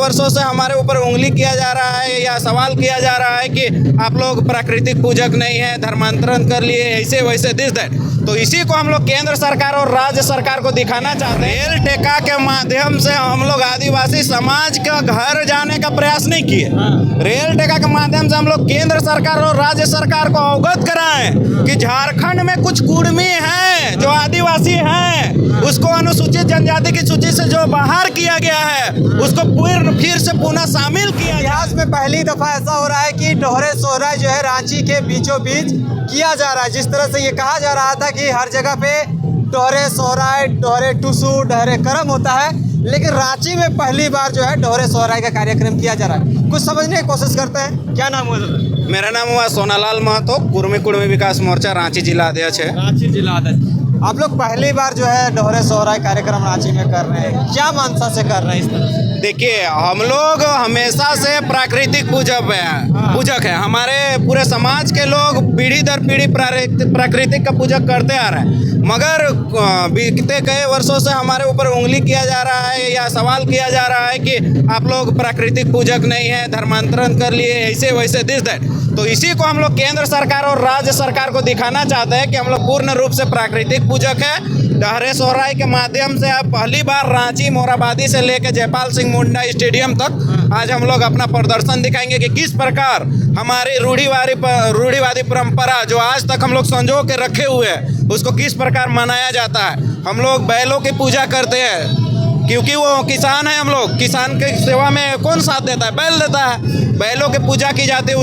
वर्षों से हमारे ऊपर उंगली किया जा रहा है या सवाल किया जा रहा है कि आप लोग प्राकृतिक पूजक नहीं है, धर्मांतरण कर लिए, ऐसे वैसे दिस दैट। तो इसी को हम लोग केंद्र सरकार और राज्य सरकार को दिखाना चाहते हैं। रेल टेका के माध्यम से हम लोग आदिवासी समाज का घर जाने का प्रयास नहीं किए। रेल टेका के माध्यम से हम लोग केंद्र सरकार और राज्य सरकार को अवगत कराएं कि झारखंड में कुछ कुर्मी हैं जो आदिवासी हैं, उसको अनुसूचित जनजाति की सूची से जो बाहर किया गया है उसको फिर से पुनः शामिल किया। इतिहास में पहली दफा ऐसा हो रहा है कि डोहरे सोहराय जो है रांची के बीचों बीच किया जा रहा है। जिस तरह से ये कहा जा रहा था कि हर जगह पे डोहरे सोहराय, डोहरे टुसु, डोहरे करम होता है, लेकिन रांची में पहली बार जो है डोहरे सोहराय का कार्यक्रम किया जा रहा है। कुछ समझने की कोशिश करते हैं। क्या नाम हुआ? मेरा नाम हुआ सोनालाल महतो, कुर्मी विकास मोर्चा रांची जिला अध्यक्ष है। रांची जिला अध्यक्ष। आप लोग पहली बार जो है डोहरे सोहराय कार्यक्रम रांची में कर रहे हैं, क्या मानसा से कर रहे हैं इस तरह से? देखिए, हम लोग हमेशा से प्राकृतिक पूजक है। हमारे पूरे समाज के लोग पीढ़ी दर पीढ़ी प्राकृतिक का पूजक करते आ रहे हैं, मगर बीते कई वर्षों से हमारे ऊपर उंगली किया जा रहा है या सवाल किया जा रहा है कि आप लोग प्राकृतिक पूजक नहीं है, धर्मांतरण कर लिए, ऐसे वैसे दिस दैट। तो इसी को हम लोग केंद्र सरकार और राज्य सरकार को दिखाना चाहते हैं कि हम लोग पूर्ण रूप से प्राकृतिक पूजक है। डोहरे सोहराय के माध्यम से अब पहली बार रांची, मोराबादी से लेकर जयपाल सिंह मुंडा स्टेडियम तक आज हम लोग अपना प्रदर्शन दिखाएंगे कि किस प्रकार हमारी रूढ़िवादी परंपरा जो आज तक हम लोग संजो के रखे हुए हैं उसको किस प्रकार मनाया जाता है। हम लोग बैलों की पूजा करते हैं क्योंकि वो किसान है। हम लोग किसान की सेवा में कौन साथ देता है? बैल देता है। बैलों की पूजा की जाती है,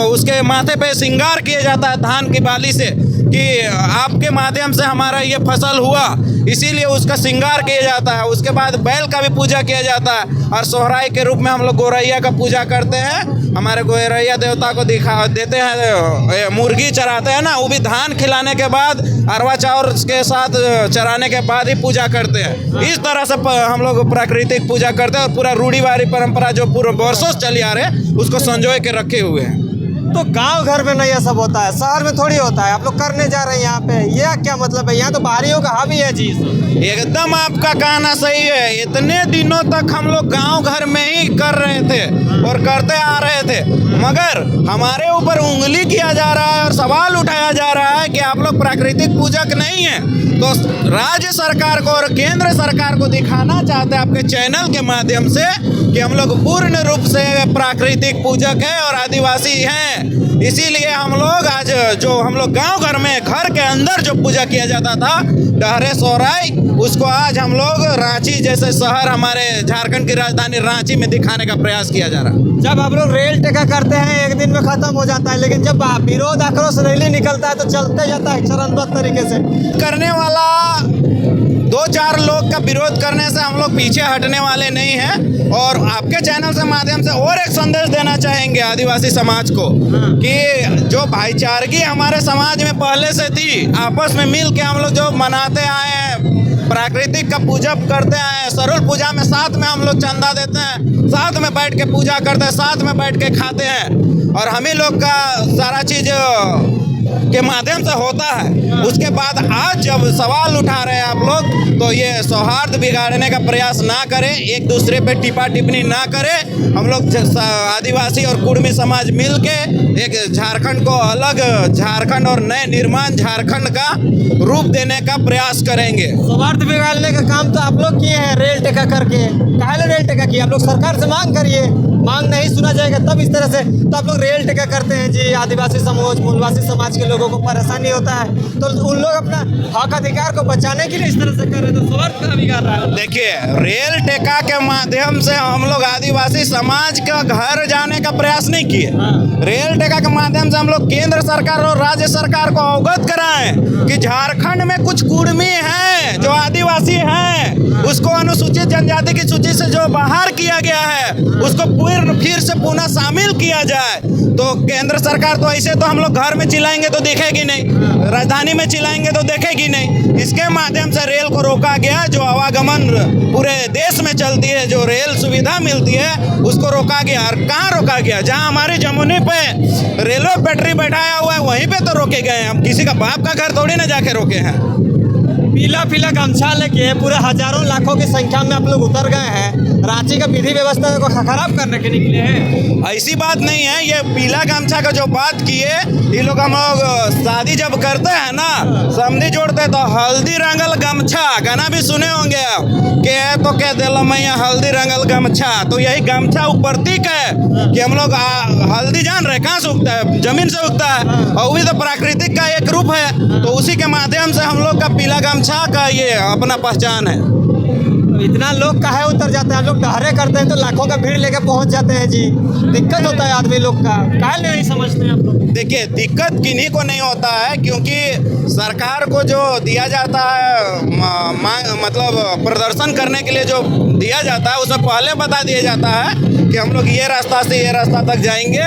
उसके माथे पे श्रृंगार किया जाता है धान की बाली से कि आपके माध्यम से हमारा ये फसल हुआ, इसीलिए उसका श्रृंगार किया जाता है। उसके बाद बैल का भी पूजा किया जाता है और सोहराय के रूप में हम लोग गौरैया का पूजा करते हैं। हमारे गौरैया देवता को दिखा देते हैं, मुर्गी चराते हैं ना, वो भी धान खिलाने के बाद अरवा चावल के साथ चराने के बाद ही पूजा करते हैं। इस तरह से हम लोग प्राकृतिक पूजा करते हैं और पूरा रूढ़िवादी परंपरा जो पूरे वर्षों से चली आ रहे हैं उसको संजोए के रखे हुए हैं। तो गांव घर में नहीं ये सब होता है, शहर में थोड़ी होता है। आप लोग करने जा रहे हैं यहाँ पे, यह क्या मतलब है? यहाँ तो बाहरियों का हावी है चीज। एकदम आपका कहना सही है। इतने दिनों तक हम लोग गांव घर में ही कर रहे थे और करते आ रहे थे, मगर हमारे ऊपर उंगली किया जा रहा है और सवाल उठाया जा रहा है कि आप लोग प्राकृतिक पूजक नहीं है। तो राज्य सरकार को और केंद्र सरकार को दिखाना चाहते हैं आपके चैनल के माध्यम से कि हम लोग पूर्ण रूप से प्राकृतिक पूजक है और आदिवासी हैं। इसीलिए हम लोग आज जो हम लोग गांव घर में घर के अंदर जो पूजा किया जाता था डोहरे सोहराय, उसको आज हम लोग रांची जैसे शहर, हमारे झारखंड की राजधानी रांची में दिखाने का प्रयास किया जा रहा है। जब हम लोग रेल टेका करते हैं एक दिन में खत्म हो जाता है, लेकिन जब विरोध आक्रोश रैली निकलता है तो चलते जाता है चरणबद्ध तरीके से। करने वाला 2-4 लोग का विरोध करने से हम लोग पीछे हटने वाले नहीं हैं और आपके चैनल से माध्यम से और एक संदेश देना चाहेंगे आदिवासी समाज को कि जो भाईचारगी हमारे समाज में पहले से थी, आपस में मिल के हम लोग जो मनाते आए हैं, प्राकृतिक का पूजा करते आए हैं, सरुल पूजा में साथ में हम लोग चंदा देते हैं, साथ में बैठ के पूजा करते हैं, साथ में बैठ के खाते हैं और हम ही लोग का सारा चीज के माध्यम से होता है। उसके बाद आज जब सवाल उठा रहे हैं आप लोग, तो ये सौहार्द बिगाड़ने का प्रयास ना करें, एक दूसरे पे टिप्पा टिप्पणी ना करें। हम लोग आदिवासी और कुर्मी समाज मिलके एक झारखंड को अलग झारखंड और नए निर्माण झारखंड का रूप देने का प्रयास करेंगे। सौहार्द बिगाड़ने का काम तो आप लोग किए हैं रेल टेका करके। काहे रेल टेका किया? आप लोग सरकार से मांग करिए, मांग नहीं सुना जाएगा तब इस तरह से तो आप लोग रेल टेका करते हैं जी। आदिवासी समाज, मूलवासी समाज के लोगों को परेशानी होता है तो उन लोग अपना हक अधिकार को बचाने के लिए इस तरह से कर रहे हैं, तो स्वार्थ का बिगाड़ रहा है। देखिए, रेल टेका के माध्यम से हम लोग आदिवासी समाज का घर जाने का प्रयास नहीं किए। रेल टेका के माध्यम से हम लोग केंद्र सरकार और राज्य सरकार को अवगत कराएं कि झारखंड में कुछ कुर्मी हैं जो आदिवासी हैं, उसको अनुसूचित जनजाति की सूची से जो बाहर किया गया है उसको फिर से पुनः शामिल किया जाए। तो केंद्र सरकार तो ऐसे तो हम लोग घर में चिल्लाएंगे तो देखेगी नहीं, राजधानी में चिल्लाएंगे तो देखेगी नहीं। इसके माध्यम से रेल को रोका गया, जो आवागमन पूरे देश में चलती है, जो रेल सुविधा मिलती है उसको रोका गया। और कहाँ रोका गया? जहाँ हमारी जमुनी पे रेलवे पटरी बैठाया हुआ है वहीं पे तो रोके गए हैं। हम किसी का बाप का घर थोड़ी ना जाके रोके हैं। पीला पीला गमछा लेके पूरे हजारों लाखों की संख्या में आप लोग उतर गए हैं, रांची का विधि व्यवस्था को खराब करने के निकले हैं। ऐसी बात नहीं है, ये पीला गमछा का जो बात किए, ये लोग हम लोग शादी जब करते हैं ना, समधी जोड़ते हैं तो हल्दी रंगल गमछा गाना भी सुने होंगे आप, के तो कह दिल मैया हल्दी रंगल गमछा, तो यही गमछा वो प्रतीक है कि हम लोग हल्दी जान रहे कहाँ से उगता है, जमीन से उगता है, और वो भी तो प्राकृतिक का एक रूप है, तो उसी के माध्यम से हम लोग का पीला गमछा का ये अपना पहचान है। तो इतना लोग काहे उतर जाते हैं, लोग डहरे करते हैं तो लाखों का भीड़ लेके पहुंच जाते हैं जी, दिक्कत होता है आदमी लोग का, काहे नहीं समझते हैं आप लोग? देखिए दिक्कत किन्हीं को नहीं होता है, क्योंकि सरकार को जो दिया जाता है मतलब प्रदर्शन करने के लिए जो दिया जाता है, उसमें पहले बता दिया जाता है कि हम लोग ये रास्ता से ये रास्ता तक जाएंगे।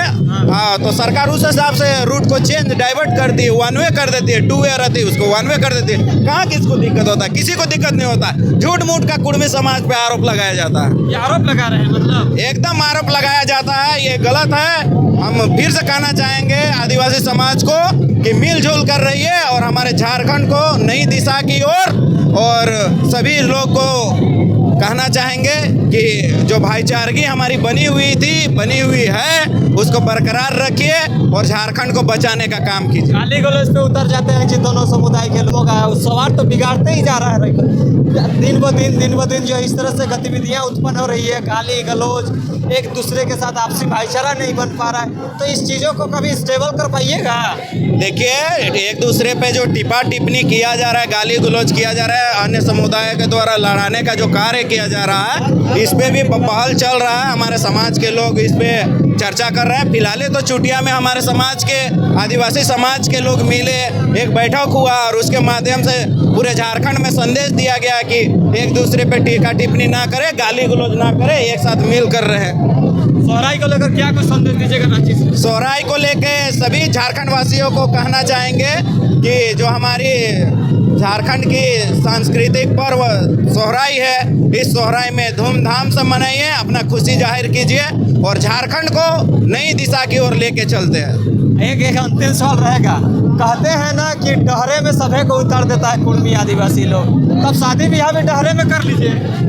हाँ, तो सरकार उस हिसाब से रूट को चेंज डाइवर्ट करती है, वन वे कर देती है, टू वे रहती है उसको वन वे कर देती है। कहाँ किसको दिक्कत होता है? किसी को दिक्कत नहीं होता है। झूठ मूठ का कुर्मी समाज पे आरोप लगाया जाता है। ये आरोप लगा रहे हैं मतलब? एकदम आरोप लगाया जाता है, ये गलत है। हम फिर से कहना चाहेंगे आदिवासी समाज को कि मिलजुल कर रहिए और हमारे झारखंड को नई दिशा की ओर, और सभी लोग को कहना चाहेंगे कि जो भाईचारगी हमारी बनी हुई है, उसको बरकरार रखिए और झारखंड को बचाने का काम कीजिए। गाली गलौज पे उतर जाते हैं जी दोनों समुदाय के लोग, सवार तो बिगाड़ते ही जा रहा है। दिन ब दिन जो इस तरह से गतिविधियां उत्पन्न हो रही है, गाली गलौज, एक दूसरे के साथ आपसी भाईचारा नहीं बन पा रहा है, तो इस चीज़ों को कभी स्टेबल कर पाइएगा? देखिए एक दूसरे पे जो टिप्पा टिप्पणी किया जा रहा है, गाली गलौज किया जा रहा है, अन्य समुदाय के द्वारा लड़ाने का जो कार्य किया जा रहा है, इस पे भी पहल चल रहा है। हमारे समाज के लोग इस पे चर्चा कर रहे हैं। फिलहाल तो चुटिया में हमारे समाज के आदिवासी समाज के लोग मिले, एक बैठक हुआ और उसके माध्यम से पूरे झारखंड में संदेश दिया गया कि एक दूसरे पे टीका टिप्पणी ना करे, गाली गलौज ना करे, एक साथ मिल कर रहे। सोहराई को लेकर क्या कुछ संदेश दीजिएगा रांची से? सोहराई को लेके सभी झारखंड वासियों को कहना चाहेंगे कि जो हमारी झारखंड की सांस्कृतिक पर्व सोहराई है, इस सोहराई में धूमधाम से मनाइए, अपना खुशी जाहिर कीजिए और झारखंड को नई दिशा की ओर लेके चलते हैं। एक अंतिम सवाल रहेगा, कहते हैं ना कि डहरे में सभे को उतार देता है कुर्मी आदिवासी लोग, तब शादी ब्याह भी डहरे में कर लीजिए।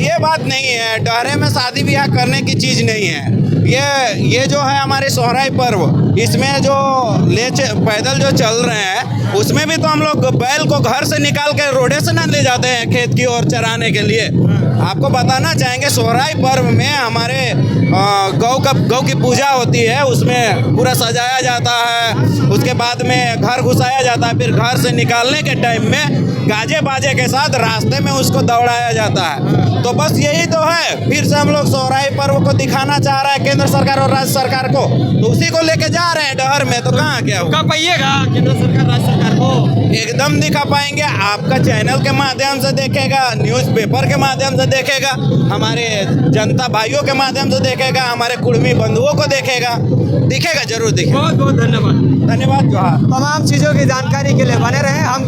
ये बात नहीं है, डहरे में शादी ब्याह करने की चीज़ नहीं है। ये जो है हमारे सोहराई पर्व, इसमें जो पैदल जो चल रहे हैं, उसमें भी तो हम लोग बैल को घर से निकाल के रोडे से ना ले जाते हैं खेत की ओर चराने के लिए। आपको बताना चाहेंगे सोहराई पर्व में हमारे गौ की पूजा होती है, उसमें पूरा सजाया जाता है, उसके बाद में घर घुसाया जाता है, फिर घर से निकालने के टाइम में गाजे बाजे के साथ रास्ते में उसको दौड़ाया जाता है। तो बस यही तो है, फिर से हम लोग सोहराई पर्व को दिखाना चाह रहा है केंद्र सरकार और राज्य सरकार को, तो उसी को लेके जा रहे हैं डहर में। तो कहाँ क्या होगा? पाइएगा केंद्र सरकार राज्य सरकार को? एकदम दिखा पाएंगे। आपका चैनल के माध्यम से देखेगा, न्यूज़पेपर के माध्यम से देखेगा, हमारे जनता भाइयों के माध्यम से देखेगा, हमारे कुर्मी बंधुओं को देखेगा, दिखेगा, जरूर दिखेगा। बहुत बहुत धन्यवाद। धन्यवाद जोहार। तमाम चीज़ों की जानकारी के लिए बने रहे हम।